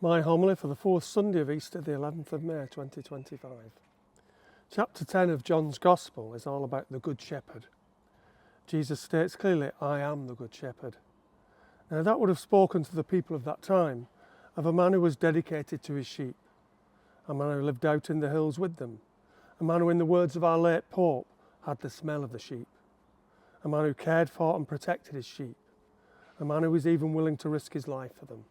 My homily for the fourth Sunday of Easter, the 11th of May 2025. Chapter 10 of John's Gospel is all about the Good Shepherd. Jesus states clearly, I am the Good Shepherd. Now that would have spoken to the people of that time of a man who was dedicated to his sheep, a man who lived out in the hills with them, a man who, in the words of our late Pope, had the smell of the sheep, a man who cared for and protected his sheep, a man who was even willing to risk his life for them,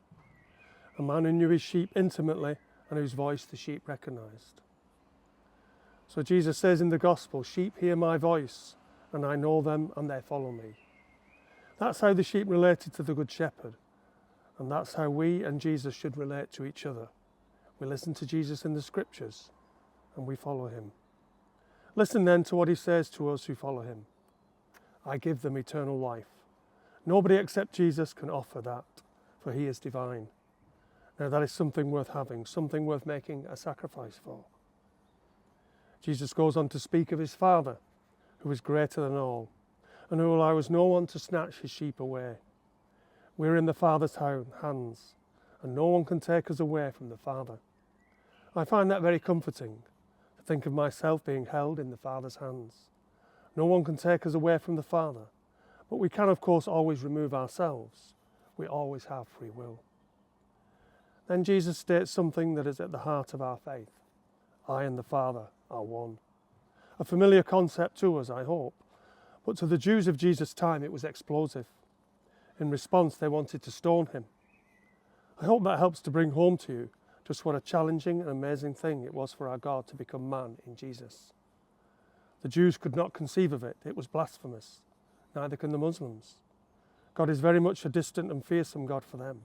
a man who knew his sheep intimately and whose voice the sheep recognised. So Jesus says in the Gospel, sheep hear my voice, and I know them and they follow me. That's how the sheep related to the Good Shepherd, and that's how we and Jesus should relate to each other. We listen to Jesus in the Scriptures, and we follow him. Listen then to what he says to us who follow him. I give them eternal life. Nobody except Jesus can offer that, for he is divine. Now that is something worth having, something worth making a sacrifice for. Jesus goes on to speak of his Father, who is greater than all, and who allows no one to snatch his sheep away. We're in the Father's hands, and no one can take us away from the Father. I find that very comforting, to think of myself being held in the Father's hands. No one can take us away from the Father, but we can of course always remove ourselves. We always have free will. Then Jesus states something that is at the heart of our faith. I and the Father are one. A familiar concept to us, I hope, but to the Jews of Jesus' time it was explosive. In response, they wanted to stone him. I hope that helps to bring home to you just what a challenging and amazing thing it was for our God to become man in Jesus. The Jews could not conceive of it. It was blasphemous. Neither can the Muslims. God is very much a distant and fearsome God for them.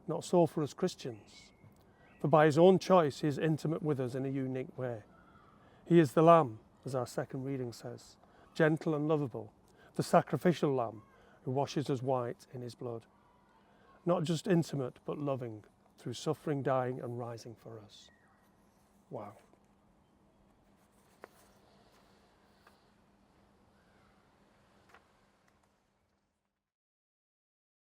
Not so for us Christians. For by his own choice, he is intimate with us in a unique way. He is the Lamb, as our second reading says, gentle and lovable, the sacrificial Lamb who washes us white in his blood. Not just intimate, but loving, through suffering, dying and rising for us. Wow.